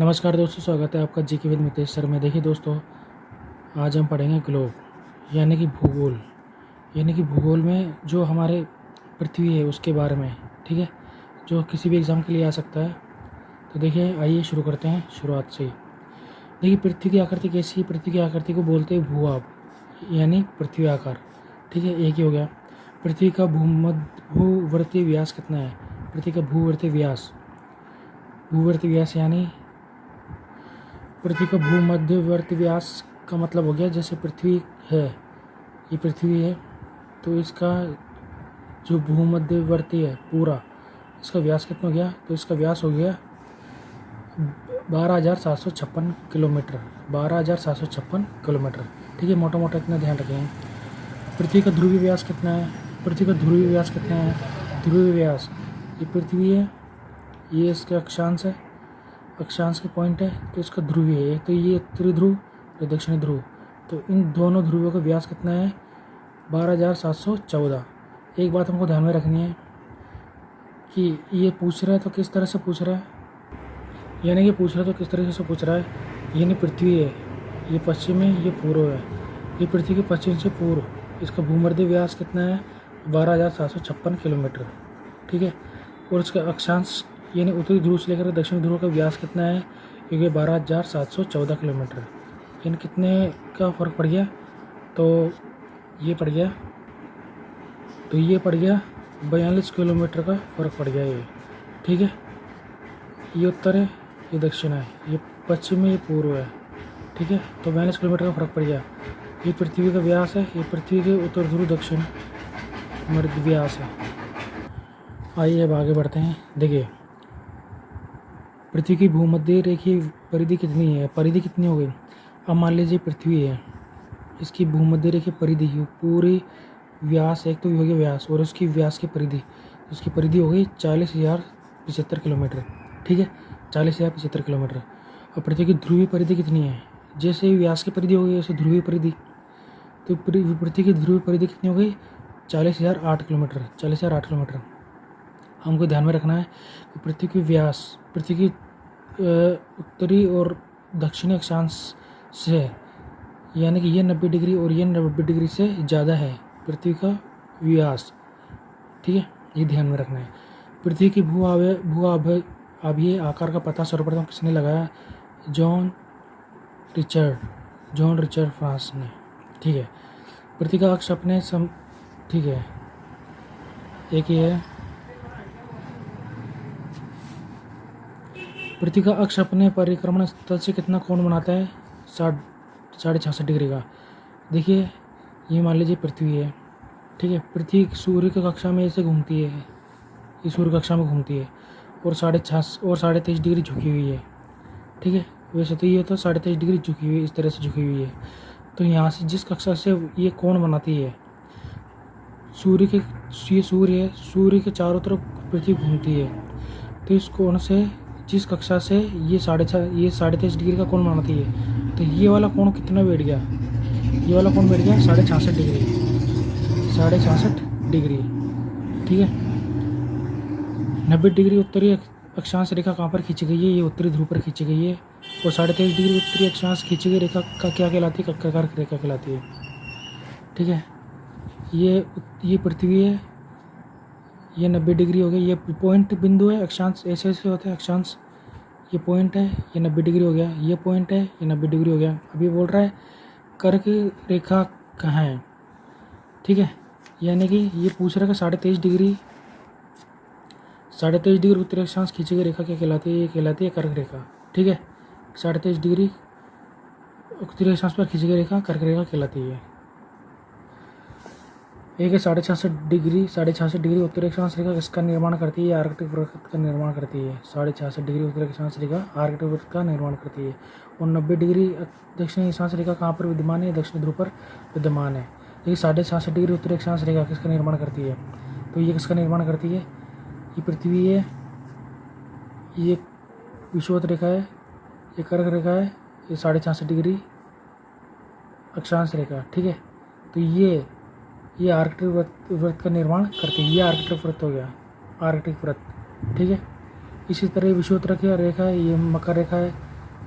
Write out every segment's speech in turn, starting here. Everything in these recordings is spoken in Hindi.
नमस्कार दोस्तों, स्वागत है आपका जी के विद मितेश सर में। देखिए दोस्तों, आज हम पढ़ेंगे ग्लोब यानी कि भूगोल। यानी कि भूगोल में जो हमारे पृथ्वी है उसके बारे में, ठीक है, जो किसी भी एग्ज़ाम के लिए आ सकता है। तो देखिए, आइए शुरू करते हैं शुरुआत से ही। देखिए, पृथ्वी की आकृति कैसी है? पृथ्वी की आकृति को बोलते हैं भूआब यानी पृथ्वी आकार, ठीक है। एक ही हो गया। पृथ्वी का भूवर्तीय व्यास कितना है? पृथ्वी का भूवर्तीय व्यास यानी पृथ्वी का भूमध्यवर्ती व्यास का मतलब हो गया, जैसे पृथ्वी है, ये पृथ्वी है, तो इसका जो भूमध्यवर्ती है पूरा, इसका व्यास कितना हो गया? तो इसका व्यास हो गया 12,756 किलोमीटर। 12,756 किलोमीटर, ठीक है। मोटा मोटा इतना ध्यान रखें। पृथ्वी का ध्रुवीय व्यास कितना है? पृथ्वी का ध्रुवीय व्यास कितना है? ध्रुवीय व्यास, ये पृथ्वी है, ये इसका अक्षांश है, अक्षांश के पॉइंट है, तो इसका ध्रुवीय है। तो ये उत्तरी ध्रुव, ये दक्षिणी ध्रुव, तो इन दोनों ध्रुवों का व्यास कितना है? 12,714। एक बात हमको ध्यान में रखनी है कि ये पूछ रहा है तो किस तरह से पूछ रहा है, यानी कि पूछ रहा है तो किस तरीके से पूछ रहा है। यानी पृथ्वी है, ये पश्चिम है, ये पूर्व है, ये पृथ्वी के पश्चिम से पूर्व, इसका भूमध्य व्यास कितना है? 12,756 किलोमीटर, ठीक है। और इसका अक्षांश यानी उत्तरी ध्रुव से लेकर दक्षिणी ध्रुव का व्यास कितना है? क्योंकि 12,714 किलोमीटर। यानी कितने का फ़र्क पड़ गया? तो ये पड़ गया 42 किलोमीटर का फ़र्क पड़ गया ये, ठीक है। ये उत्तर है, ये दक्षिण है, ये पश्चिम है, ये पूर्व है, ठीक है। तो 42 किलोमीटर का फ़र्क पड़ गया। ये पृथ्वी का व्यास है, ये पृथ्वी के उत्तर ध्रुव दक्षिण मध्य व्यास है। आइए अब आगे बढ़ते हैं। देखिए, पृथ्वी की भूमध्य रेखीय परिधि कितनी है? परिधि कितनी हो गई? अब मान लीजिए पृथ्वी है, इसकी भूमध्य रेखीय परिधि पूरी व्यास, एक तो हो गया व्यास, और उसकी व्यास की परिधि, उसकी परिधि हो गई 40,075 किलोमीटर, ठीक है। 40,075 किलोमीटर। और पृथ्वी की ध्रुवीय परिधि कितनी है? जैसे व्यास की परिधि हो गई वैसे ध्रुवीय परिधि, तो पृथ्वी की ध्रुवीय परिधि कितनी हो गई? 40,008 किलोमीटर। 40,008 किलोमीटर। हमको ध्यान में रखना है कि पृथ्वी की व्यास, पृथ्वी की उत्तरी और दक्षिणी अक्षांश से, यानी कि ये 90 डिग्री और ये 90 डिग्री से ज़्यादा है पृथ्वी का व्यास, ठीक है। ये ध्यान में रखना है। पृथ्वी की भूआभीय आकार का पता सर्वप्रथम किसने लगाया? जॉन रिचर्ड फ्रांस ने, ठीक है। पृथ्वी का अक्ष अपने ठीक है, एक ही है। पृथ्वी का अक्ष अपने परिक्रमण स्थल से कितना कोण बनाता है? 66.5 डिग्री का। देखिए, ये मान लीजिए पृथ्वी है, ठीक है। पृथ्वी सूर्य की कक्षा में ऐसे घूमती है, ये सूर्य कक्षा में घूमती है, और 23.5 डिग्री झुकी हुई है, ठीक है। वैसे तो ये तो 23.5 डिग्री झुकी हुई, इस तरह से झुकी हुई है। तो यहाँ से जिस कक्षा से ये कोण बनाती है, ये सूर्य है, सूर्य के चारों तरफ पृथ्वी घूमती है, तो इस कोण से, जिस कक्षा से ये 23.5 डिग्री का कोण बनाती है, तो ये वाला कोण कितना बैठ गया? ये वाला कोण बैठ गया 66.5 डिग्री। 66.5 डिग्री, ठीक है। 90 डिग्री उत्तरी अक्षांश रेखा कहाँ पर खींची गई है? ये उत्तरी ध्रुव पर खींची गई है। और 23.5 डिग्री उत्तरी अक्षांश खींची गई रेखा का क्या कहलाती है? कर्क रेखा कहलाती है, ठीक है। ये पृथ्वी है, ये 90 डिग्री हो गई, ये पॉइंट बिंदु है। अक्षांश ऐसे ऐसे होते हैं अक्षांश, ये पॉइंट है, ये 90 डिग्री हो गया, ये पॉइंट है, ये 90 डिग्री हो गया। अभी बोल रहा है कर्क रेखा कहाँ है, ठीक है। यानी कि ये पूछ रहा है कि 23.5 डिग्री उत्तरी अक्षांश खींची गई रेखा क्या कहलाती है? ये कहलाती है कर्क रेखा, ठीक है। 23.5 डिग्री उत्तरी अक्षांश पर खींची गई रेखा कर्क रेखा कहलाती है। एक है 66.5 डिग्री उत्तरी अक्षांश रेखा किसका निर्माण करती है? आर्कटिक वृत्त का निर्माण करती है। 66.5 डिग्री उत्तरी अक्षांश रेखा आर्कटिक वृत्त का निर्माण करती है। और 90 डिग्री दक्षिणी अक्षांश रेखा कहाँ पर विद्यमान है? दक्षिण ध्रुव पर विद्यमान है। ये 66.5 डिग्री उत्तरी अक्षांश रेखा किसका निर्माण करती है? तो ये किसका निर्माण करती है? ये पृथ्वी है, ये विषुवत रेखा है, ये कर्क रेखा है, ये 66.5 डिग्री अक्षांश रेखा, ठीक है। तो ये आर्कटिक वृत्त का निर्माण करती है। ये आर्कटिक वृत्त हो गया, आर्कटिक वृत्त, ठीक है। इसी तरह विषुवत रेखा है, ये मकर रेखा है,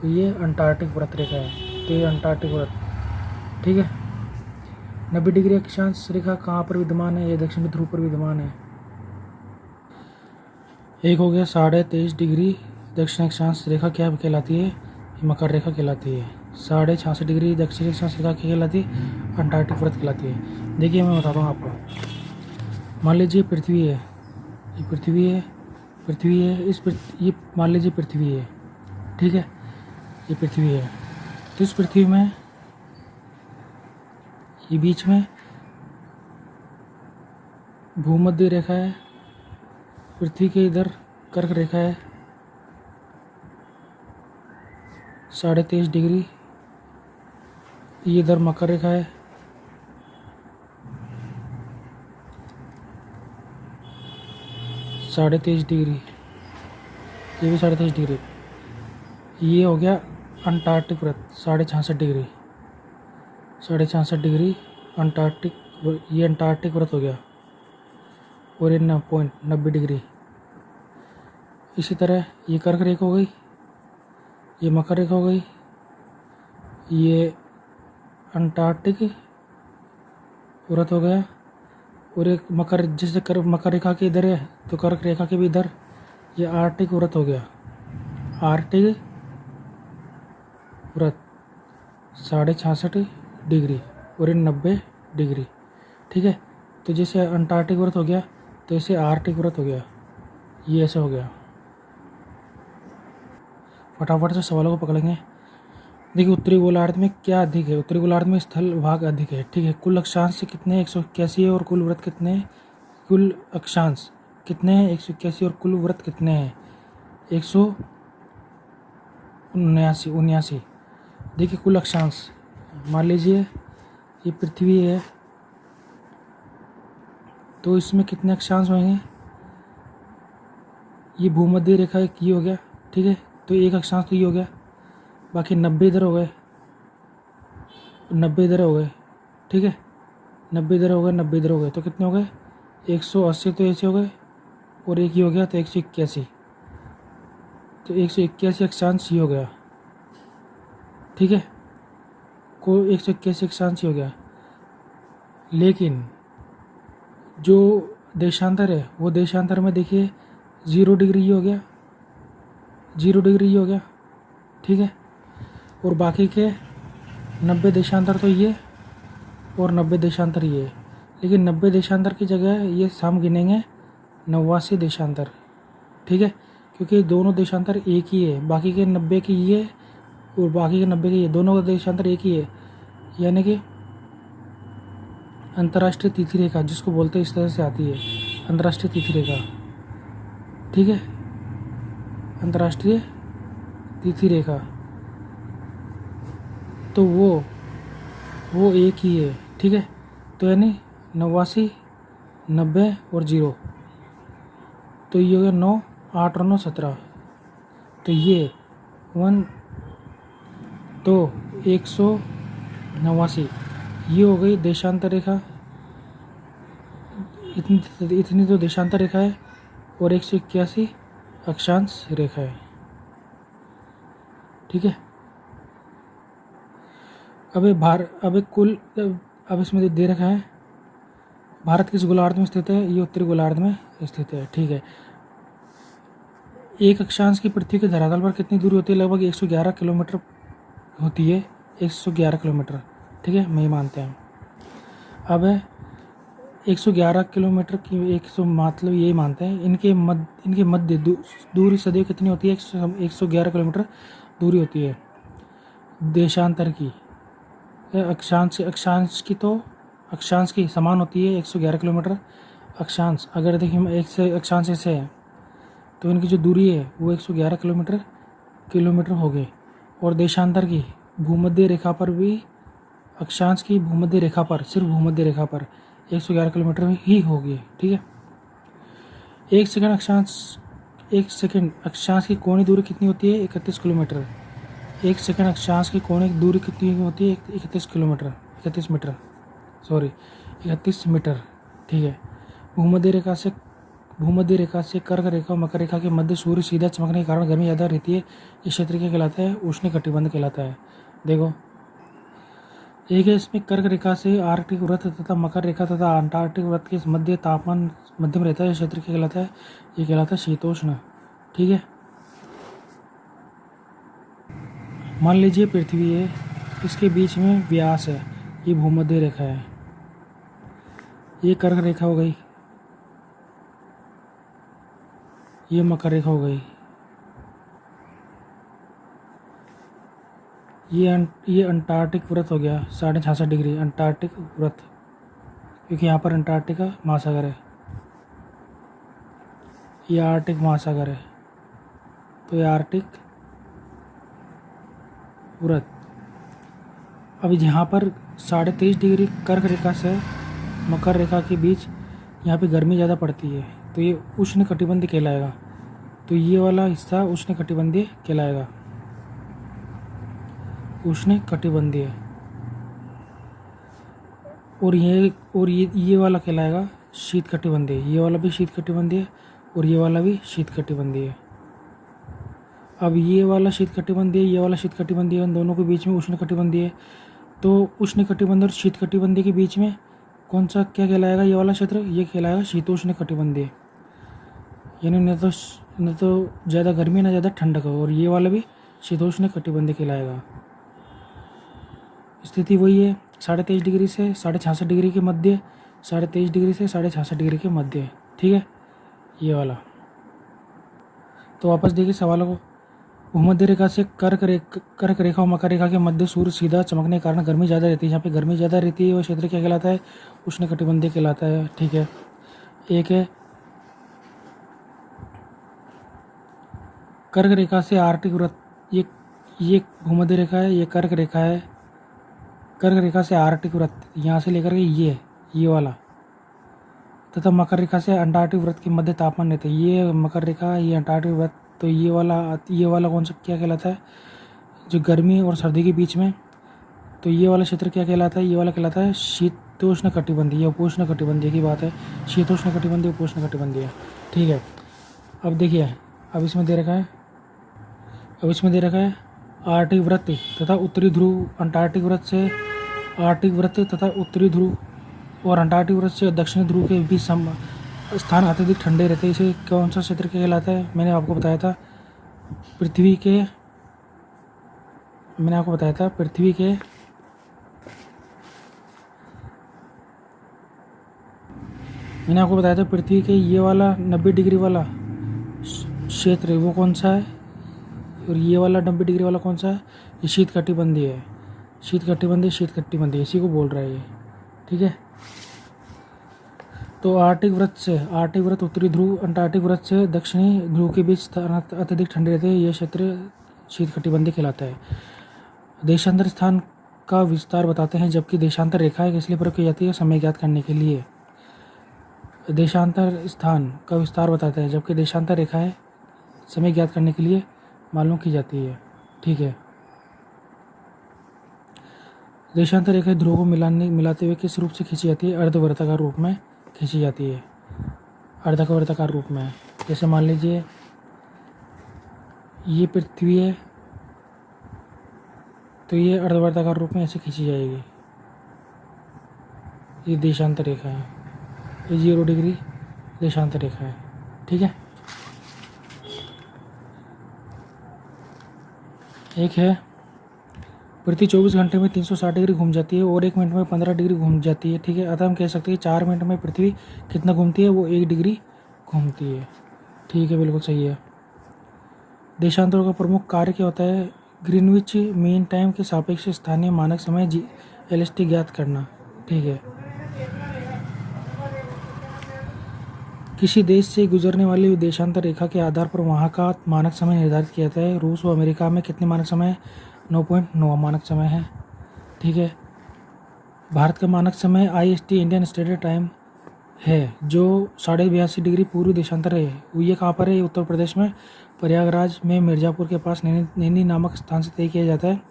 ये अंटार्कटिक व्रत रेखा है, तो ये अंटार्कटिक व्रत, ठीक है। 90 डिग्री अक्षांश रेखा कहाँ पर विद्यमान है? ये दक्षिण ध्रुव पर विद्यमान है। एक हो गया 23.5 डिग्री दक्षिण अक्षांश रेखा, क्या कहलाती है? मकर रेखा कहलाती है। 66.5 डिग्री दक्षिण अक्षांश रेखा क्या कहलाती है? अंटार्कटिक व्रत कहलाती है। देखिए मैं बताता हूँ आपको। मान लीजिए पृथ्वी है, ये पृथ्वी है, पृथ्वी है, ये मान लीजिए पृथ्वी है, ठीक है, ये पृथ्वी है। तो इस पृथ्वी में ये बीच में भूमध्य रेखा है, पृथ्वी के इधर कर्क रेखा है 23.5 डिग्री, ये इधर मकर रेखा है 23.5 डिग्री, ये भी 23.5 डिग्री। ये हो गया अंटार्कटिक व्रत 66.5 डिग्री, 66.5 डिग्री अंटार्कटिक, ये अंटार्कटिक व्रत हो गया। और ये 90 डिग्री। इसी तरह ये कर्क रेखा हो गई, ये मकर रेखा हो गई, ये अंटार्कटिक व्रत हो गया। और एक मकर, जैसे मकर रेखा के इधर है तो कर्क रेखा के भी इधर ये आर्कटिक व्रत हो गया, आर्कटिक व्रत 66.5 डिग्री और ये 90 डिग्री, ठीक है। तो जैसे अंटार्कटिक व्रत हो गया तो इसे आर्कटिक व्रत हो गया, ये ऐसे हो गया। फटाफट से सवालों को पकड़ेंगे। देखिए उत्तरी गोलार्ध में क्या अधिक है? उत्तरी गोलार्ध में स्थल भाग अधिक है, ठीक है। कुल अक्षांश कितने? 181 है। और कुल व्रत कितने हैं? कुल अक्षांश कितने हैं? 181। और कुल व्रत कितने हैं? 179। देखिए कुल अक्षांश, मान लीजिए ये पृथ्वी है तो इसमें कितने अक्षांश होंगे? ये भूमध्य रेखा एक ये हो गया, ठीक है, तो एक अक्षांश तो ये हो गया, बाकी 90 इधर हो गए, 90 इधर हो गए, ठीक है, 90 इधर हो गए, 90 इधर हो गए, तो कितने हो गए? 180 तो ऐसे हो गए और एक ही हो गया तो 181, तो 181 अक्षांश ये हो गया, ठीक है, को 181 अक्षांश ये हो गया। लेकिन जो देशांतर है वो देशांतर में देखिए 0 डिग्री ये हो गया, 0 डिग्री ये हो गया, ठीक है। और बाकी के 90 देशांतर तो ये और 90 देशांतर ये, लेकिन 90 देशांतर की जगह ये हम गिनेंगे 89 देशांतर, ठीक है, क्योंकि दोनों देशांतर एक ही है, बाकी के 90 की ये और बाकी के 90 की ये, दोनों का देशांतर एक ही है। यानी कि अंतर्राष्ट्रीय तिथि रेखा जिसको बोलते हैं इस तरह से आती है, अंतर्राष्ट्रीय तिथि रेखा, ठीक है, अंतर्राष्ट्रीय तिथि रेखा, तो वो एक ही है, ठीक है। तो यानी 89, 90 और 0, तो ये हो गया 9, 8 और 9 17, तो ये 1, तो 189 ये हो गई देशांतर रेखा, इतनी तो देशांतर रेखा है और 181 अक्षांश रेखा है, ठीक है। अब इसमें दे रखा है भारत किस गोलार्ध में स्थित है? ये उत्तरी गोलार्ध में स्थित है, ठीक है। एक अक्षांश की पृथ्वी के धरातल पर कितनी दूरी होती है? लगभग 111 किलोमीटर होती है, 111 किलोमीटर, ठीक है, मैं मानते हैं। अब 111 किलोमीटर की 100 मतलब यही मानते हैं, इनके मध्य दूरी सदैव कितनी होती है? 111 किलोमीटर दूरी होती है देशांतर की। अक्षांश की समान होती है 111 किलोमीटर। अक्षांश अगर देखिए अक्षांश ऐसे है तो इनकी जो दूरी है वो 111 किलोमीटर हो गई। और देशांतर की भूमध्य रेखा पर भी, अक्षांश की भूमध्य रेखा पर, सिर्फ भूमध्य रेखा पर 111 किलोमीटर ही होगी, ठीक है। एक सेकंड अक्षांश की कोणीय दूरी कितनी होती है? 31 किलोमीटर। एक सेकंड अक्षांश की कोणीय दूरी कितनी होती है? 31 मीटर, ठीक है। भूमध्य रेखा से भूमध्य रेखा से कर्क रेखा और मकर रेखा के मध्य सूर्य सीधा चमकने के कारण गर्मी ज़्यादा रहती है। इस क्षेत्र क्या कहलाता है? उष्णकटिबंध कहलाता है। देखो एक है इसमें कर्क रेखा से आर्कटिक वृत्त तथा मकर रेखा तथा अंटार्कटिक वृत्त के मध्य तापमान मध्यम रहता है। यह क्षेत्र क्या कहलाता है? ये कहलाता है शीतोष्ण। ठीक है, मान लीजिए पृथ्वी है, इसके बीच में व्यास है, ये भूमध्य रेखा है, ये कर्क रेखा हो गई, ये मकर रेखा हो गई, ये अंटार्कटिक वृत्त हो गया 66.5 डिग्री अंटार्कटिक वृत्त, क्योंकि यहाँ पर अंटार्कटिका महासागर है, ये आर्कटिक महासागर है, तो ये आर्कटिक वृत्त। अब यहाँ पर 23.5 डिग्री कर्क रेखा से मकर रेखा के बीच यहाँ पे गर्मी ज़्यादा पड़ती है, तो ये उष्णकटिबंधीय कहलाएगा। तो ये वाला हिस्सा उष्णकटिबंधीय कहलाएगा, उष्णकटिबंधीय। और ये वाला कहलाएगा शीतकटिबंधीय। ये वाला भी शीतकटिबंधीय और ये वाला भी शीतकटिबंधीय। अब ये वाला शीतकटिबंधीय, ये वाला शीतकटिबंधीय, इन दोनों के बीच में उष्णकटिबंधीय। तो उष्णकटिबंधीय और शीतकटिबंधीय के बीच में कौन सा क्या कहलाएगा? ये वाला क्षेत्र ये कहलाएगा शीतोष्णकटिबंधीय, यानी न तो ज़्यादा गर्मी ना ज़्यादा ठंडक हो। और ये वाला भी शीतोष्णकटिबंधीय कहलाएगा। स्थिति वही है 23.5 डिग्री से 66.5 डिग्री के मध्य, 23.5 डिग्री से 66.5 डिग्री के मध्य। ठीक है, ये वाला। तो वापस देखिए सवालों को। भूमध्य रेखा से कर्क रेखा और मकर रेखा के मध्य सूर्य सीधा चमकने के कारण गर्मी ज़्यादा रहती है। जहाँ पे गर्मी ज़्यादा रहती है वो क्षेत्र क्या कहलाता है? उष्णकटिबंधीय कहलाता है। ठीक है, एक है कर्क रेखा से आर्कटिक वृत्त, ये भूमध्य रेखा है, ये कर्क रेखा है। कर्क रेखा से आर्कटिक वृत्त यहाँ से लेकर के ये वाला, तथा मकर रेखा से अंटार्कटिक वृत्त के मध्य तापमान रहता है। ये मकर रेखा, ये अंटार्कटिक वृत्त। तो ये वाला कौन सा क्या कहलाता है? जो गर्मी और सर्दी के बीच में, तो ये वाला क्षेत्र क्या कहलाता है? ये वाला कहलाता है शीतोष्णकटिबंधीय। उपोष्णकटिबंधीय की बात है, शीतोष्णकटिबंधीय उपोष्णकटिबंधीय। ठीक है, अब देखिए, अब इसमें दे रखा है आर्कटिक वृत्त तथा उत्तरी ध्रुव, अंटार्कटिक वृत्त से आर्कटिक वृत्त तथा उत्तरी ध्रुव और अंटार्कटिक वृत्त से दक्षिणी ध्रुव के बीच स्थान अत्यधिक ठंडे रहते हैं। इसे कौन सा क्षेत्र कहलाता है? मैंने आपको बताया था पृथ्वी के ये वाला 90 डिग्री वाला क्षेत्र वो कौन सा है? और ये वाला 90 डिग्री वाला कौन सा है? ये शीतकटिबंधीय है। शीतकटिबंधीय इसी को बोल रहा है ये। ठीक है, तो आर्कटिक वृत्त उत्तरी ध्रुव, अंटार्कटिक वृत्त से दक्षिणी ध्रुव के बीच स्थान अत्यधिक ठंडे रहते हैं। यह क्षेत्र शीतकटिबंधीय कहलाता है। देशांतर स्थान का विस्तार बताते हैं, जबकि देशांतर रेखाएं इसलिए प्रयोग की जाती है समय ज्ञात करने के लिए। देशांतर स्थान का विस्तार बताते हैं, जबकि देशांतर रेखाएं समय ज्ञात करने के लिए मालूम की जाती है। ठीक है, देशांतर रेखाएं ध्रुव को मिलाते हुए किस रूप से खींची जाती है? अर्धवर्ताकार रूप में खींची जाती है, अर्धवर्ताकार रूप में। जैसे मान लीजिए ये पृथ्वी है, तो ये अर्धवर्ताकार रूप में ऐसे खींची जाएगी। ये देशांतर रेखा है, ये 0 डिग्री देशांतर रेखा है। ठीक है, एक है प्रति 24 घंटे में 360 डिग्री घूम जाती है और 1 मिनट में 15 डिग्री घूम जाती है। ठीक है, अतः हम कह सकते हैं 4 मिनट में पृथ्वी कितना घूमती है? वो 1 डिग्री घूमती है। ठीक है, बिल्कुल सही है। देशांतरों का प्रमुख कार्य क्या होता है? ग्रीनविच मीन टाइम के सापेक्ष स्थानीय मानक समय LST ज्ञात करना। ठीक है, किसी देश से गुजरने वाली देशांतर रेखा के आधार पर वहाँ का मानक समय निर्धारित किया जाता है। रूस और अमेरिका में कितने मानक समय है? 9.9 मानक समय है। ठीक है, भारत का मानक समय IST इंडियन स्टैंडर्ड टाइम है, जो 82.5 डिग्री पूर्वी देशांतर है। ये कहाँ पर है? उत्तर प्रदेश में प्रयागराज में मिर्ज़ापुर के पास नैनी नामक स्थान से तय किया जाता है।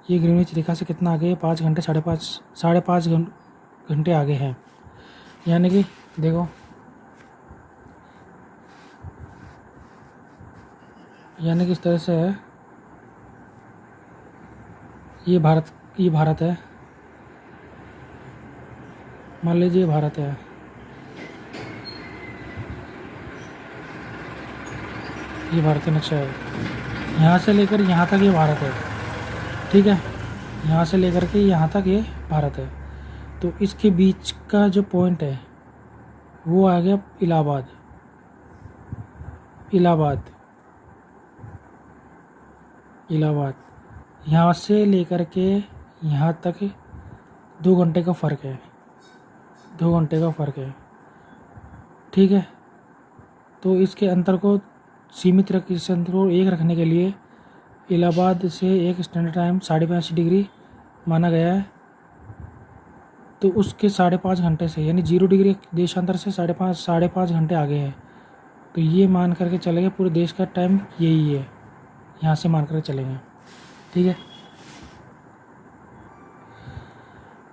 ये ग्रीनविच रेखा से कितना आगे है? 5 घंटे, साढ़े पाँच घंटे आगे है। यानी कि देखो यानी कि इस तरह से है, ये भारत है, मान लीजिए ये भारत है, ये भारत का नक्शा है, यहाँ से लेकर यहाँ तक ये भारत है, ठीक है, यहाँ से लेकर के यहाँ तक ये भारत है। तो इसके बीच का जो पॉइंट है वो आ गया इलाहाबाद, इलाहाबाद, इलाहाबाद। यहाँ से लेकर के यहाँ तक 2 घंटे का फ़र्क है, 2 घंटे का फ़र्क है, ठीक है। तो इसके अंतर को सीमित रख, इस अंतर को एक रखने के लिए इलाहाबाद से एक स्टैंडर्ड टाइम 85.5 डिग्री माना गया है। तो उसके 5.5 घंटे से, यानी 0 डिग्री देशांतर से 5.5 घंटे आगे है। तो ये मान करके चलेंगे पूरे देश का टाइम यही है, यहाँ से मान करके चलेंगे, ठीक है।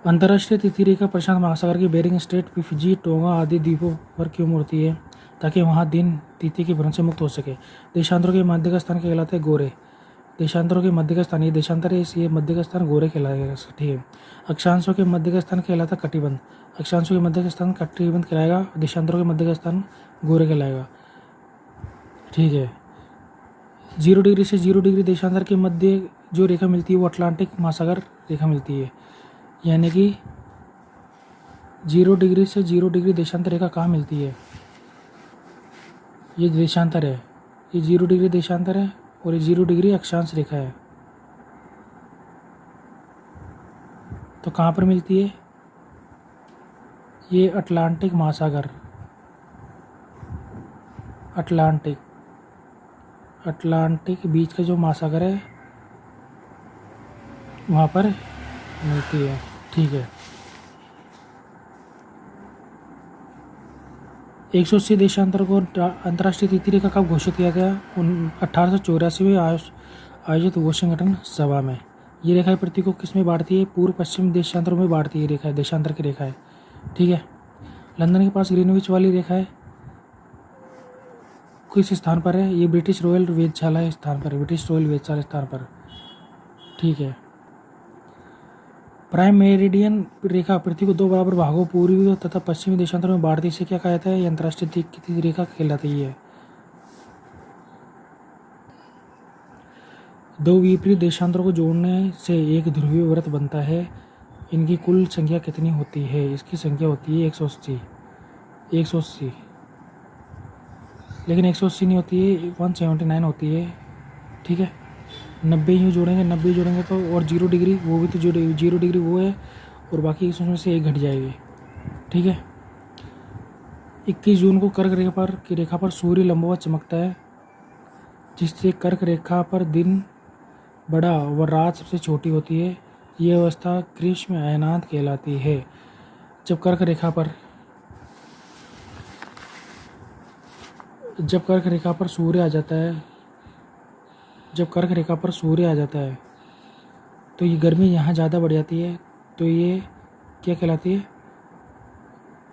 अंतर्राष्ट्रीय तिथि रेखा प्रशांत महासागर के बेरिंग स्ट्रेट, फिजी, टोंगा आदि द्वीपों पर क्यों मुड़ती है? ताकि वहाँ दिन तिथि के भ्रमण से मुक्त हो सके। देशांतरों के मध्य का स्थान कहलाता है गोरे, देशांतरों के मध्य का स्थान, ये देशांतर है, ये मध्य का स्थान गोरे कहलाएगा, ठीक है। अक्षांशों के मध्य का स्थान कहलाता है कटिबंध, अक्षांशों के मध्य का स्थान कटिबंध कहलाएगा, देशांतरों के मध्य का स्थान गोरे कहलाएगा, ठीक है। 0 डिग्री से 0 डिग्री देशांतर के मध्य जो रेखा मिलती है वो अटलांटिक महासागर रेखा मिलती है। यानी कि 0 डिग्री से 0 डिग्री देशांतर रेखा कहाँ मिलती है? ये देशांतर है, ये 0 डिग्री देशांतर है और ये 0 डिग्री अक्षांश रेखा है। तो कहाँ पर मिलती है? ये अटलांटिक महासागर, अटलांटिक, अटलांटिक बीच का जो महासागर है वहाँ पर मिलती है, ठीक है। 180 देशांतर को अंतर्राष्ट्रीय तिथि रेखा कब घोषित किया गया? 1884 में आयोजित वाशिंगटन सभा में। ये रेखा पृथ्वी को किस में बांटती है? पूर्व पश्चिम देशांतरों में बांटती है रेखा है, देशांतर की रेखा है, ठीक है। लंदन के पास ग्रीनविच वाली रेखा है, किस स्थान पर है? ये ब्रिटिश रॉयल वेधशाला स्थान पर है, ब्रिटिश रॉयल वेधशाला स्थान पर, ठीक है। प्राइम मेरिडियन रेखा पृथ्वी को 2 बराबर भागों पूर्वी तथा पश्चिमी देशांतरों में बांटती, इसे क्या कहा जाता है? अंतर्राष्ट्रीय तिथि रेखा कहलाती है। 2 विपरीत देशांतरों को जोड़ने से एक ध्रुवीय व्रत बनता है। इनकी कुल संख्या कितनी होती है? इसकी संख्या होती है 180, 180, लेकिन 180 नहीं होती है, 179 होती है, ठीक है। 90 यूँ जोड़ेंगे, 90 जोड़ेंगे तो, और 0 डिग्री वो भी तो 0 डिग्री वो है, और बाकी 100 में से 1 घट जाएगी, ठीक है। 21 जून को कर्क रेखा पर सूर्य लंबवत चमकता है, जिससे कर्क रेखा पर दिन बड़ा व रात सबसे छोटी होती है। यह अवस्था ग्रीष्म अयनांत कहलाती है। जब कर्क रेखा पर सूर्य आ जाता है, जब कर्क रेखा पर सूर्य आ जाता है तो ये गर्मी यहाँ ज़्यादा बढ़ जाती है, तो ये क्या कहलाती है?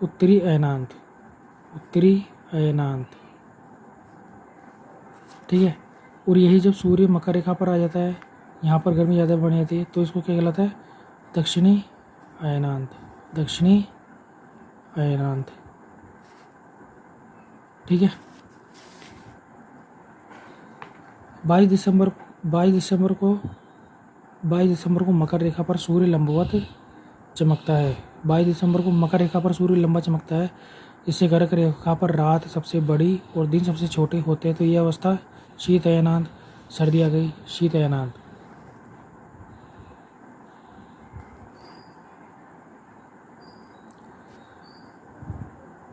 उत्तरी अयनांत, उत्तरी अयनांत, ठीक है। और यही जब सूर्य मकर रेखा पर आ जाता है, यहाँ पर गर्मी ज़्यादा बढ़ जाती है, तो इसको क्या कहलाता है? दक्षिणी अयनांत, दक्षिणी अयनांत, ठीक है। 22 दिसंबर को मकर रेखा पर सूर्य लंबवत चमकता है। 22 दिसंबर को मकर रेखा पर सूर्य लंबा चमकता है, इससे कर्क रेखा पर रात सबसे बड़ी और दिन सबसे छोटे होते हैं। तो यह अवस्था शीत अयनांत, सर्दी आ गई, शीत अयनांत।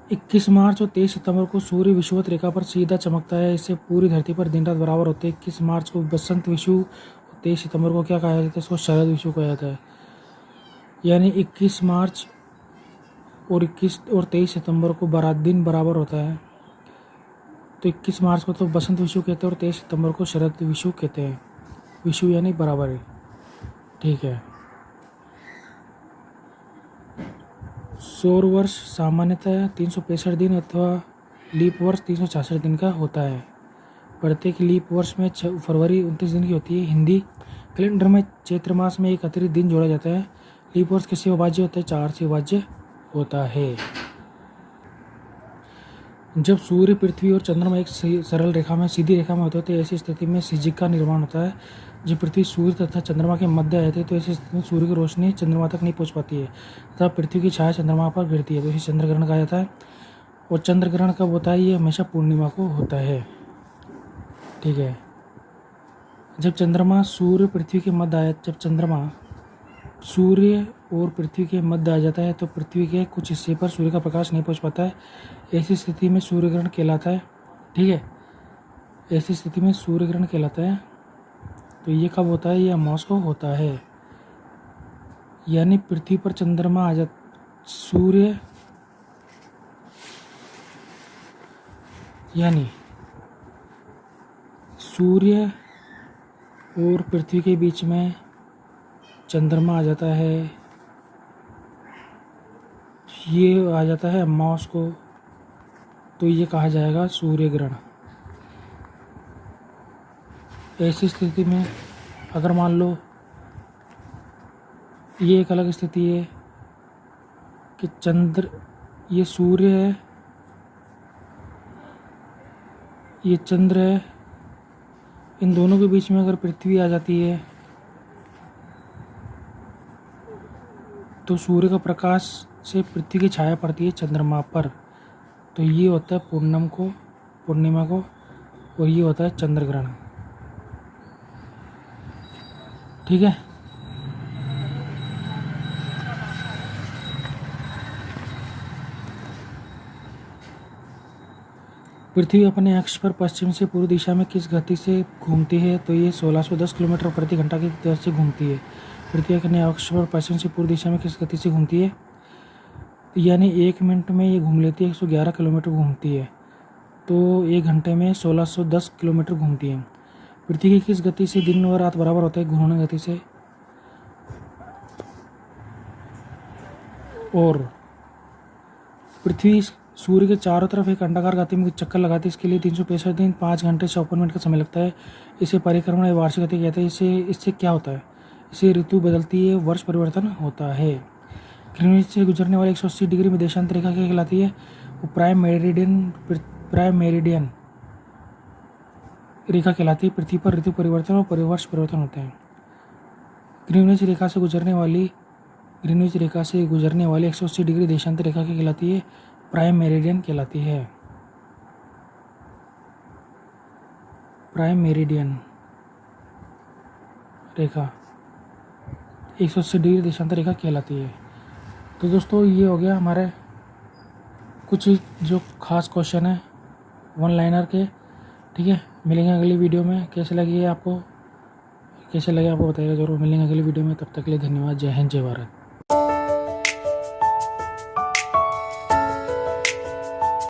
इक्कीस मार्च और 23 सितंबर को सूर्य विषुवत रेखा पर सीधा चमकता है, इससे पूरी धरती पर दिन रात बराबर होते हैं। 21 मार्च को बसंत विषु और 23 सितंबर को क्या कहा जाता है? इसको शरद विषु कहा जाता है। यानी 21 मार्च और 23 सितंबर को दिन बराबर होता है। तो 21 मार्च को तो बसंत विषु कहते हैं और 23 सितंबर को शरद विषु कहते हैं। विषु यानी बराबर है, ठीक है। सौर वर्ष सामान्यतः 365 दिन अथवा लीप वर्ष 366 दिन का होता है, प्रत्येक लीप वर्ष में फरवरी 29 दिन की होती है। हिंदी कैलेंडर में चैत्र मास में एक अतिरिक्त दिन जोड़ा जाता है। लीप वर्ष किससे विभाज्य होता है? 4 से विभाज्य होता है। जब सूर्य, पृथ्वी और चंद्रमा एक सरल रेखा में, सीधी रेखा में होते हैं तो ऐसी स्थिति में सिजिक का निर्माण होता है। जब पृथ्वी, सूर्य तथा चंद्रमा के मध्य रहते हैं तो ऐसी स्थिति में सूर्य की रोशनी चंद्रमा तक नहीं पहुंच पाती है तथा पृथ्वी की छाया चंद्रमा पर गिरती है, तो इसे चंद्रग्रहण कहा जाता है। और चंद्रग्रहण कब होता है? ये हमेशा पूर्णिमा को होता है। ठीक है। जब चंद्रमा सूर्य पृथ्वी के मध्य आया जब चंद्रमा सूर्य और पृथ्वी के मध्य आ जाता है तो पृथ्वी के कुछ हिस्से पर सूर्य का प्रकाश नहीं पहुंच पाता है। ऐसी स्थिति में सूर्यग्रहण कहलाता है। ठीक है। ऐसी स्थिति में सूर्यग्रहण कहलाता है। तो ये कब होता है? ये अमावस को होता है। यानी पृथ्वी पर चंद्रमा आ जाता, सूर्य यानी सूर्य और पृथ्वी के बीच में चंद्रमा आ जाता है, ये आ जाता है अमावस को, तो ये कहा जाएगा सूर्य ग्रहण। ऐसी स्थिति में अगर मान लो ये एक अलग स्थिति है कि ये सूर्य है, ये चंद्र है, इन दोनों के बीच में अगर पृथ्वी आ जाती है तो सूर्य का प्रकाश से पृथ्वी की छाया पड़ती है चंद्रमा पर, तो ये होता है पूर्णिमा को, और ये होता है चंद्रग्रहण। ठीक है। पृथ्वी अपने अक्ष पर पश्चिम से पूर्व दिशा में किस गति से घूमती है? तो ये 1610 किलोमीटर प्रति घंटा की दर से घूमती है। पृथ्वी अपने अक्ष पर पश्चिम से पूर्व दिशा में किस गति से घूमती है? यानी 1 मिनट में ये घूम लेती है, 111 किलोमीटर घूमती है, तो 1 घंटे में 1610 किलोमीटर घूमती है। पृथ्वी की किस गति से दिन और रात बराबर होता है? घूर्णन गति से। और पृथ्वी सूर्य के चारों तरफ एक अंडाकार गति में चक्कर लगाती है। इसके लिए 365 दिन 5 घंटे 54 मिनट का समय लगता है। इसे परिक्रमण या वार्षिक गति कहते हैं। इससे क्या होता है? इससे ऋतु बदलती है, वर्ष परिवर्तन होता है। ग्रीनविच से गुजरने वाली 180 डिग्री में देशांतर रेखा क्या कहलाती है? वो प्राइम मेरिडियन रेखा कहलाती है। पृथ्वी पर ऋतु परिवर्तन और वर्ष परिवर्तन होते हैं। ग्रीनविच रेखा से गुजरने वाली 180 डिग्री देशांतर रेखा क्या कहलाती है? प्राइम मेरिडियन कहलाती है। प्राइम मेरिडियन रेखा 180 डिग्री देशांतर रेखा कहलाती है। तो दोस्तों ये हो गया हमारे कुछ जो खास क्वेश्चन है 1 लाइनर के। ठीक है। मिलेंगे अगली वीडियो में। कैसे लगे आपको बताइएगा जरूर। मिलेंगे अगली वीडियो में। तब तक के लिए धन्यवाद। जय हिंद, जय भारत।